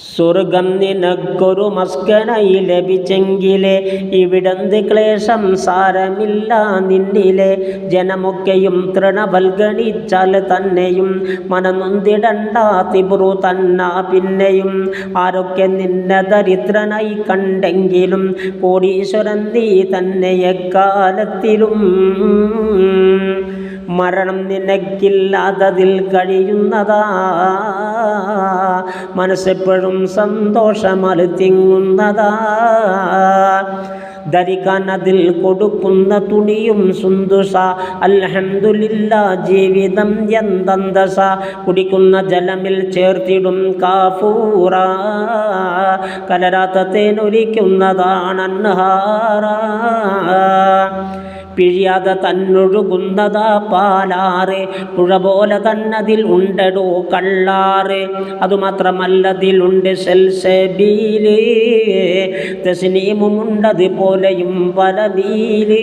സ്വർഗം നിനക്കൊരു മസ്കനായി ലഭിച്ചെങ്കിലേ ഇവിടന്ത് ക്ലേശം സാരമില്ല നിന്നിലെ. ജനമൊക്കെയും തൃണവൽഗണിച്ചാൽ തന്നെയും മനനൊന്തിടണ്ട തിബുറു തന്ന പിന്നെയും. ആരൊക്കെ നിന്നെ ദരിദ്രനായി കണ്ടെങ്കിലും കോടീശ്വരൻ നീ തന്നെ എക്കാലത്തിലും. മരണം നിനക്കില്ലാതതിൽ കഴിയുന്നതാ, മനസ്സെപ്പോഴും സന്തോഷമാൽ തിങ്ങുന്നതാ. ധരിക്കാൻ അതിൽ കൊടുക്കുന്ന തുണിയും സുന്ദുസ. അൽഹംദുലില്ലാ ജീവിതം എന്തന്തസ. കുടിക്കുന്ന ജലമിൽ ചേർത്തിടും കാഫൂറ, കലരാത്ത തേനൊലിക്കുന്നതാണ് അൻഹാറ. പിഴിയാതെ തന്നൊഴുകുന്നതാ പാലാറ്, പുഴ പോലെ തന്നതിൽ ഉണ്ടടോ കള്ളാറ്. അതുമാത്രമല്ലതിലുണ്ട് സെൽസബീല്, തസ്നീമുണ്ടത് പോലെയും പല നീല്.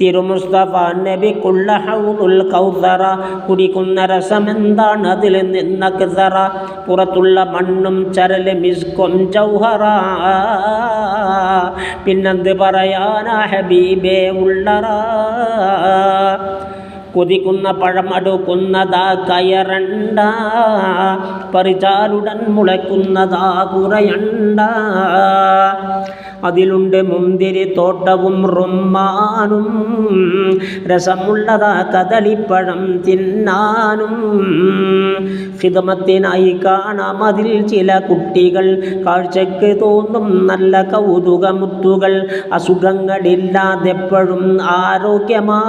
തിരുമുസ്തഫ നബിക്കുള്ള ഹൗദുൽ കൗസറ, കുടിക്കുന്ന രസമെന്താണ് അതിൽ നിന്നക്സറ. പുറത്തുള്ള മണ്ണും ചരല് മിസ്കും ജൗഹറ, പിന്നെന്ത് പറയാനാ ഹബീബേ ഉള്ളറ. കൊതിക്കുന്ന പഴം അടുക്കുന്നതാ കയറണ്ട, പറിച്ചാലുടൻ മുളയ്ക്കുന്നതാ കുറയണ്ട. അതിലുണ്ട് മുന്തിരി തോട്ടവും റുമ്മാനും, രസമുള്ളതാ കദളിപ്പഴം തിന്നാനും. ഖിദ്മത്തിനായി കാണാം അതിൽ ചില കുട്ടികൾ, കാഴ്ചയ്ക്ക് തോന്നും നല്ല കൗതുകമുത്തുകൾ. അസുഖങ്ങളില്ലാതെപ്പോഴും ആരോഗ്യമാ,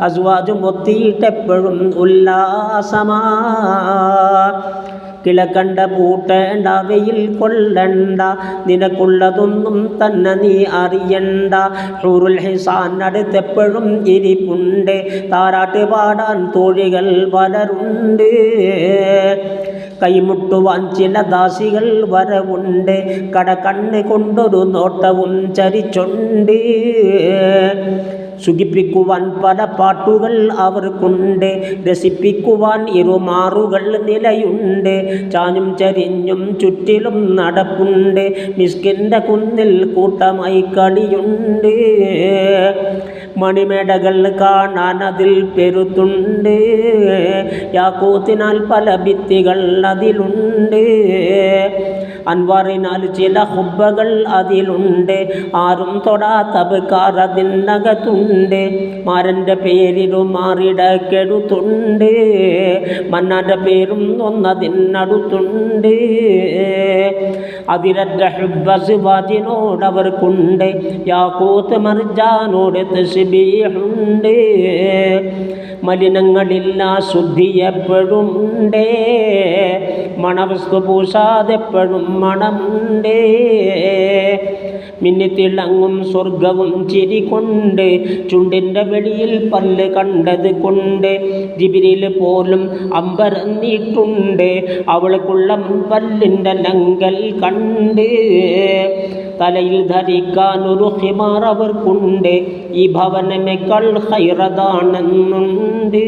അസ്വാജുമൊത്തിയിട്ടെപ്പോഴും ഉല്ലാസമാ. കിളക്കണ്ട പൂട്ടേണ്ട വെയിൽ കൊള്ളണ്ട, നിനക്കുള്ളതൊന്നും തന്നെ നീ അറിയണ്ട. ഹൂറുൽ ഹിസാൻ അടുത്തെപ്പോഴും ഇരിപ്പുണ്ട്, താരാട്ട് പാടാൻ തോഴികൾ പലരുണ്ട്. കൈമുട്ടുവാൻ ചില ദാസികൾ വരവുണ്ട്, കടകണ്ണ് കൊണ്ടൊരു നോട്ടവും ചരിച്ചുണ്ട്. സുഖിപ്പിക്കുവാൻ പല പാട്ടുകൾ അവർക്കുണ്ട്, രസിപ്പിക്കുവാൻ ഇരുമാറുകൾ നിലയുണ്ട്. ചാഞ്ഞും ചരിഞ്ഞും ചുറ്റിലും നടപ്പുണ്ട്, മിസ്കിൻ്റെ കുന്നിൽ കൂട്ടമായി കളിയുണ്ട്. മണിമേടകൾ കാണാൻ അതിൽ പെരുത്തുണ്ട്, യാക്കൂത്തിനാൽ പല ഭിത്തികൾ അതിലുണ്ട്. അൻവാറിനാൽ ചില ഹുബ്ബകൾ അതിലുണ്ട്, ആരും തൊടാത്ത ബക്കാർ അതിനകത്തുണ്ട്. മാരൻ്റെ പേരിലും മാറിടക്കെടുത്തുണ്ട്, മന്നാൻ്റെ പേരും ഒന്നതിനടുത്തുണ്ട്. അതിരറ്റ ഹുബ്ബസ്വാജിനോടവർക്കുണ്ട്, യാക്കൂത്ത് മർജാനോട് തസ്ബീഹുണ്ട്. മലിനങ്ങളില്ല ശുദ്ധി എപ്പോഴുമുണ്ട്, മണവസ്തു പൂശാതെപ്പോഴും മണമുണ്ട്. മിന്നിത്തിളങ്ങും സ്വർഗവും ചിരികൊണ്ട്, ചുണ്ടിൻ്റെ വെളിയിൽ പല്ല് കണ്ടത് കൊണ്ട്. ജിബ്രീൽ പോലും അമ്പരന്നിട്ടുണ്ട്, അവൾക്കുള്ള പല്ലിൻ്റെ ലങ്കൽ കണ്ട്. തലയിൽ ധരിക്കാനൊരു ഹിമാർ അവർക്കുണ്ട്, ഈ ഭവനമേക്കാൾ ഹൈറതാണെന്നുണ്ട്.